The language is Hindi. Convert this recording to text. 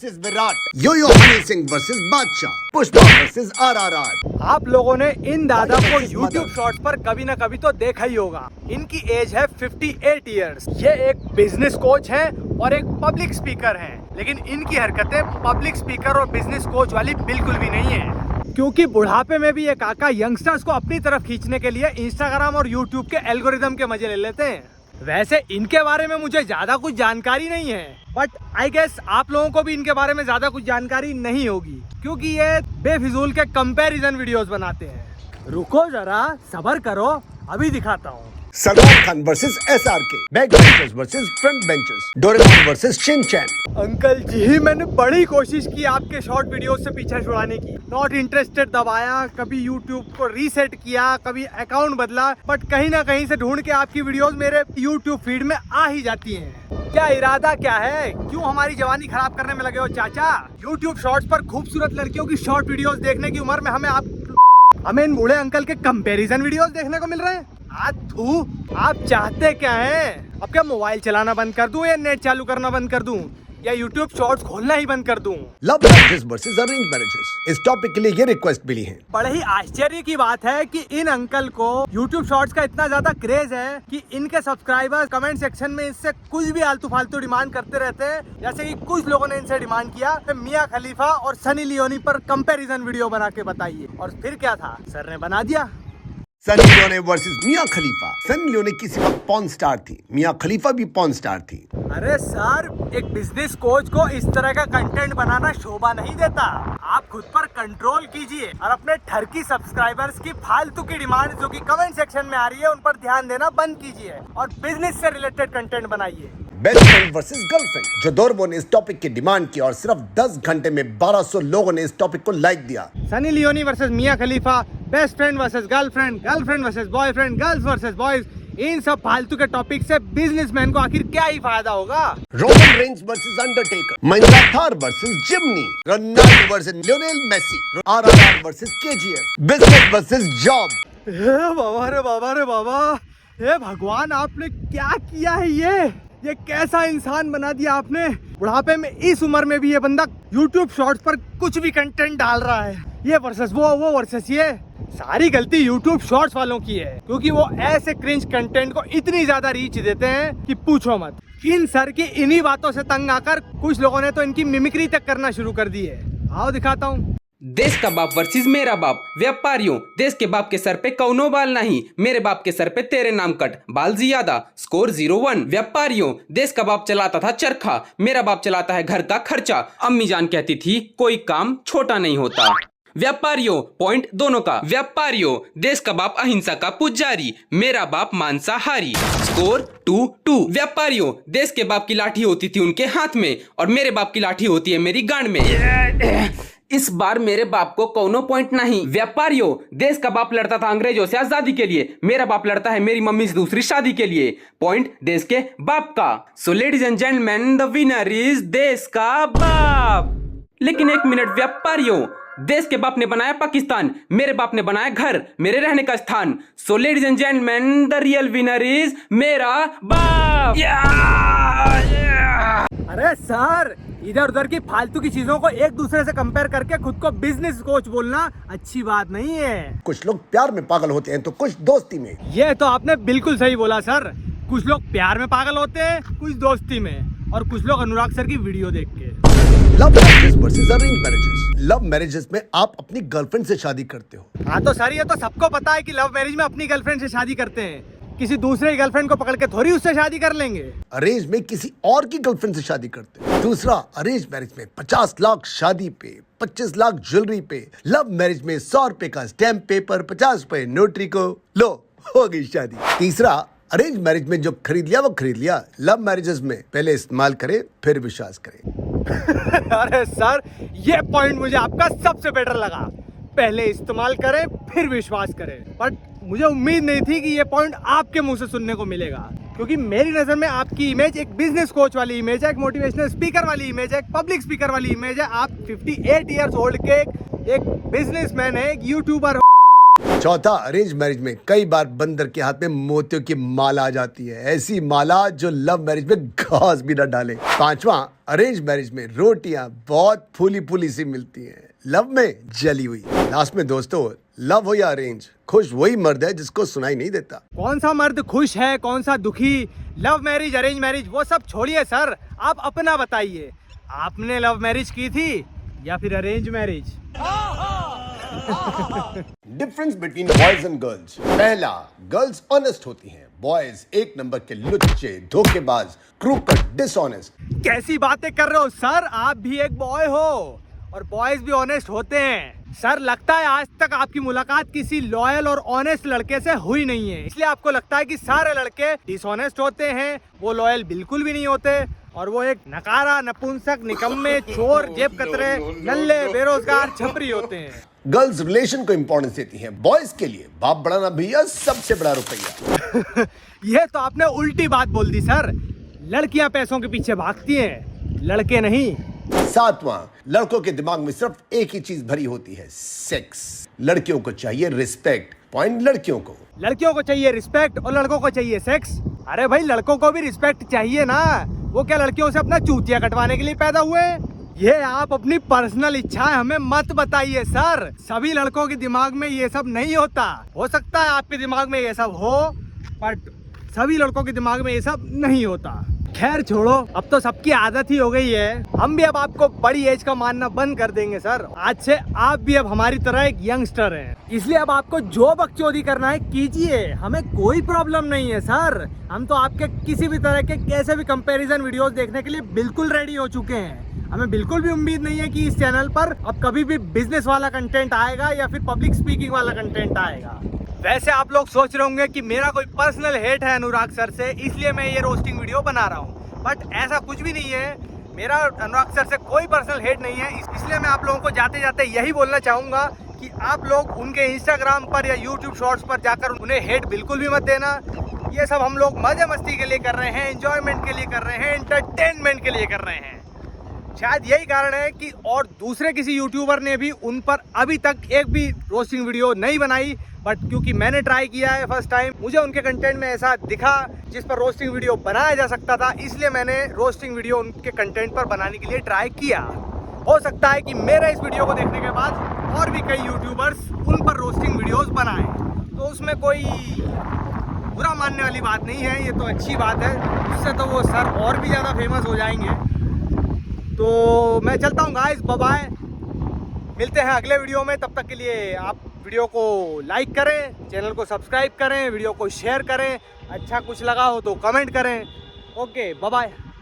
वर्सेस विराट, यो हनी सिंह वर्सेस बादशाह, पुष्पा वर्सेस RRR। आप लोगों ने इन दादा को YouTube शॉर्ट्स पर कभी ना कभी तो देखा ही होगा। इनकी एज है 58 इयर्स। ये एक बिजनेस कोच है और एक पब्लिक स्पीकर है, लेकिन इनकी हरकतें पब्लिक स्पीकर और बिजनेस कोच वाली बिल्कुल भी नहीं है, क्योंकि बुढ़ापे में भी ये काका यंगस्टर्स को अपनी तरफ खींचने के लिए इंस्टाग्राम और यूट्यूब के एल्गोरिदम के मजे ले लेते हैं। वैसे इनके बारे में मुझे ज्यादा कुछ जानकारी नहीं है, बट आई गेस आप लोगों को भी इनके बारे में ज्यादा कुछ जानकारी नहीं होगी, क्योंकि ये बेफिजूल के कंपैरिजन वीडियोस बनाते हैं। रुको जरा, सब्र करो, अभी दिखाता हूँ। Salman Khan versus SRK, back benchers versus front benchers, Doraemon versus Shinchan. Uncle ji, मैंने बड़ी कोशिश की आपके शॉर्ट वीडियोस से पीछा छुड़ाने की। नॉट इंटरेस्टेड दबाया, कभी यूट्यूब को रीसेट किया, कभी अकाउंट बदला, बट कहीं ना कहीं से ढूंढ के आपकी वीडियोस मेरे यूट्यूब फीड में आ ही जाती हैं। क्या इरादा क्या है? क्यों हमारी जवानी खराब करने में लगे हो चाचा? यूट्यूब शॉर्ट्स पर खूबसूरत लड़कियों की शॉर्ट वीडियोस देखने की उम्र में हमें इन बूढ़े अंकल के कंपैरिजन वीडियोस देखने को मिल रहे हैं। आप चाहते क्या हैं? अब क्या मोबाइल चलाना बंद कर दूं, या नेट चालू करना बंद कर दूं, या यूट्यूब शॉर्ट्स खोलना ही बंद कर दूं? Love marriages versus arrange marriages, इस टॉपिक के लिए ये रिक्वेस्ट मिली है। बड़े ही आश्चर्य की बात है कि इन अंकल को यूट्यूब शॉर्ट्स का इतना ज्यादा क्रेज है कि इनके सब्सक्राइबर्स कमेंट सेक्शन में इससे कुछ भी आलतू फालतू डिमांड करते रहते हैं। जैसे कि कुछ लोगों ने इनसे डिमांड किया मियां खलीफा और सनी लियोनी पर कंपैरिजन वीडियो बना के बताइए, और फिर क्या था, सर ने बना दिया। सनी लियोनी वर्सेस मियां खलीफा। सनी लियोनी किसी वक्त पॉर्न स्टार थी, मियां खलीफा भी पॉर्न स्टार थी। अरे सर, एक बिजनेस कोच को इस तरह का कंटेंट बनाना शोभा नहीं देता। आप खुद पर कंट्रोल कीजिए और अपने ठरकी सब्सक्राइबर्स की फालतू की डिमांड जो कि कमेंट सेक्शन में आ रही है उन पर ध्यान देना बंद कीजिए और बिजनेस से रिलेटेड कंटेंट बनाइए। बेस्ट फ्रेंड वर्सेस गर्लफ्रेंड, जो डोरेमोन ने इस टॉपिक की डिमांड की और सिर्फ 10 घंटे में 1200 लोगों ने इस टॉपिक को लाइक दिया। Sunny Leone versus Mia Khalifa, best friend versus girlfriend, girlfriend versus boyfriend, girls versus boys, इन सब फालतू के टॉपिक से बिजनेसमैन को आखिर क्या ही फायदा होगा? Roman Reigns versus Undertaker, Mahindra Thar versus Jimny, Ronaldo versus Lionel Messi, RRR versus KGF, business versus job. बाबा रे बाबा रे बाबा, हे भगवान, आपने क्या किया है? ये कैसा इंसान बना दिया आपने? बुढ़ापे में इस उम्र में भी ये बंदा यूट्यूब शॉर्ट्स पर कुछ भी कंटेंट डाल रहा है। ये वर्सेस वो वर्सेस ये। सारी गलती यूट्यूब शॉर्ट्स वालों की है, क्योंकि वो ऐसे क्रिंज कंटेंट को इतनी ज्यादा रीच देते हैं कि पूछो मत। इन सर की इन्हीं बातों से तंग आकर कुछ लोगों ने तो इनकी मिमिक्री तक करना शुरू कर दी है। आओ दिखाता हूँ। देश का बाप वर्सेस मेरा बाप। व्यापारियों, देश के बाप के सर पे कौनो बाल नहीं, मेरे बाप के सर पे तेरे नाम कट, बाल ज्यादा, स्कोर 0-1। व्यापारियों, देश का बाप चलाता था चरखा, मेरा बाप चलाता है घर का खर्चा, अम्मी जान कहती थी कोई काम छोटा नहीं होता। व्यापारियों, पॉइंट दोनों का। व्यापारियों, देश का बाप अहिंसा का पुजारी, मेरा बाप मांसाहारी, स्कोर 2-2। व्यापारियों, देश के बाप की लाठी होती थी उनके हाथ में और मेरे बाप की लाठी होती है मेरी गांड में। इस बार मेरे बाप को कोनो पॉइंट नहीं। व्यापारियों, देश का बाप लड़ता था अंग्रेजों से आजादी के लिए, मेरा बाप लड़ता है मेरी मम्मी से दूसरी शादी के लिए, पॉइंट देश के बाप का। So ladies and gentleman, the winner is देश का बाप। लेकिन एक मिनट व्यापारियों, देश के बाप ने बनाया पाकिस्तान, मेरे बाप ने बनाया घर, मेरे रहने का स्थान। So ladies and gentleman, the real winner is मेरा बाप। अरे सर, इधर उधर की फालतू की चीजों को एक दूसरे से कंपेयर करके खुद को बिजनेस कोच बोलना अच्छी बात नहीं है। कुछ लोग प्यार में पागल होते हैं तो कुछ दोस्ती में। ये तो आपने बिल्कुल सही बोला सर। कुछ लोग प्यार में पागल होते हैं, कुछ दोस्ती में, और कुछ लोग अनुराग सर की वीडियो देख के। Love marriages versus arrange marriages. Love marriages में आप अपनी गर्लफ्रेंड से शादी करते हो। हाँ तो सर, ये तो सबको पता है कि लव मैरिज में अपनी गर्लफ्रेंड से शादी करते हैं, किसी दूसरे की गर्लफ्रेंड को पकड़ के थोड़ी उससे शादी कर लेंगे। अरेंज में किसी और की गर्लफ्रेंड से शादी करते हैं। दूसरा, अरेंज मैरिज में 50 लाख शादी पे, 25 लाख ज्वेलरी पे। लव मैरिज में 100 रुपए का स्टैम्प पेपर, 50 रुपए नोटरी को, लो हो गई शादी। तीसरा, अरेंज मैरिज में जो खरीद लिया वो खरीद लिया। लव मैरिजेस में पहले इस्तेमाल करे फिर विश्वास करे। अरे सर, ये पॉइंट मुझे आपका सबसे बेटर लगा। पहले इस्तेमाल करें फिर विश्वास करें, बट मुझे उम्मीद नहीं थी कि ये पॉइंट आपके मुंह से सुनने को मिलेगा, क्योंकि मेरी नजर में आपकी इमेज एक बिजनेस कोच वाली इमेज है, एक मोटिवेशनल स्पीकर वाली इमेज है, एक पब्लिक स्पीकर वाली इमेज है। आप 58 इयर्स ओल्ड के एक बिजनेसमैन है, एक यूट्यूबर। चौथा, अरेंज मैरिज में कई बार बंदर के हाथ में मोतियों की माला आ जाती है, ऐसी माला जो लव मैरिज में घास भी न डाले। पांचवा, अरेंज मैरिज में रोटियां बहुत फूली फूली सी मिलती हैं, लव में जली हुई। लास्ट में दोस्तों, लव हो या अरेंज, खुश वही मर्द है जिसको सुनाई नहीं देता। कौन सा मर्द खुश है, कौन सा दुखी, लव मैरिज अरेंज मैरिज वो सब छोड़िए सर, आप अपना बताइए, आपने लव मैरिज की थी या फिर arrange marriage? Difference between boys and girls. पहला, गर्ल्स ऑनेस्ट होती हैं, बॉयज एक नंबर के लुच्चे, धोखेबाज, क्रूकट, डिसऑनेस्ट। कैसी बातें कर रहे हो सर, आप भी एक बॉय हो और बॉयज भी ऑनेस्ट होते हैं। सर लगता है आज तक आपकी मुलाकात किसी लॉयल और ऑनेस्ट लड़के से हुई नहीं है, इसलिए आपको लगता है कि सारे लड़के डिसऑनेस्ट होते हैं, वो लॉयल बिल्कुल भी नहीं होते और वो एक नकारा, नपुंसक, निकम्मे, चोर, जेब कतरे, नल्ले, बेरोजगार, छपरी होते हैं। गर्ल्स रिलेशन को इंपॉर्टेंस देती हैं, बॉयज के लिए बाप बड़ा ना भैया सबसे बड़ा रुपया। ये तो आपने उल्टी बात बोल दी सर, लड़कियां पैसों के पीछे भागती हैं, लड़के नहीं। सातवां, लड़कों के दिमाग में सिर्फ एक ही चीज भरी होती है, सेक्स। लड़कियों को चाहिए रिस्पेक्ट, पॉइंट लड़कियों को चाहिए रिस्पेक्ट और लड़कों को चाहिए सेक्स। अरे भाई लड़कों को भी रिस्पेक्ट चाहिए ना, वो क्या लड़कियों से अपना चूतिया कटवाने के लिए पैदा हुए? ये आप अपनी पर्सनल इच्छाएं हमें मत बताइए सर, सभी लड़कों के दिमाग में ये सब नहीं होता। हो सकता है आपके दिमाग में ये सब हो, बट सभी लड़कों के दिमाग में ये सब नहीं होता। खैर छोड़ो, अब तो सबकी आदत ही हो गई है, हम भी अब आपको बड़ी एज का मानना बंद कर देंगे सर। आज से आप भी अब हमारी तरह एक यंगस्टर हैं, इसलिए अब आपको जो बकचोदी करना है कीजिए, हमें कोई प्रॉब्लम नहीं है सर। हम तो आपके किसी भी तरह के कैसे भी कंपैरिजन वीडियोस देखने के लिए बिल्कुल रेडी हो चुके हैं। हमें बिल्कुल भी उम्मीद नहीं है कि इस चैनल पर अब कभी भी बिजनेस वाला कंटेंट आएगा या फिर पब्लिक स्पीकिंग वाला कंटेंट आएगा। वैसे आप लोग सोच रहे होंगे कि मेरा कोई पर्सनल हेट है अनुराग सर से, इसलिए मैं ये रोस्टिंग वीडियो बना रहा हूँ, बट ऐसा कुछ भी नहीं है। मेरा अनुराग सर से कोई पर्सनल हेट नहीं है, इसलिए मैं आप लोगों को जाते जाते यही बोलना चाहूँगा कि आप लोग उनके इंस्टाग्राम पर या यूट्यूब शॉर्ट्स पर जाकर उन्हें हेट बिल्कुल भी मत देना। ये सब हम लोग मजे मस्ती के लिए कर रहे हैं, एंजॉयमेंट के लिए कर रहे हैं, एंटरटेनमेंट के लिए कर रहे हैं। शायद यही कारण है कि और दूसरे किसी यूट्यूबर ने भी उन पर अभी तक एक भी रोस्टिंग वीडियो नहीं बनाई, बट क्योंकि मैंने ट्राई किया है फर्स्ट टाइम, मुझे उनके कंटेंट में ऐसा दिखा जिस पर रोस्टिंग वीडियो बनाया जा सकता था, इसलिए मैंने रोस्टिंग वीडियो उनके कंटेंट पर बनाने के लिए ट्राई किया। हो सकता है कि मेरे इस वीडियो को देखने के बाद और भी कई यूट्यूबर्स उन पर रोस्टिंग वीडियोस बनाएं, तो उसमें कोई बुरा मानने वाली बात नहीं है, ये तो अच्छी बात है, उससे तो वो सर और भी ज़्यादा फेमस हो जाएंगे। तो मैं चलता हूँ गाइस, बाय बाय, मिलते हैं अगले वीडियो में। तब तक के लिए आप वीडियो को लाइक करें, चैनल को सब्सक्राइब करें, वीडियो को शेयर करें, अच्छा कुछ लगा हो तो कमेंट करें। Okay bye bye.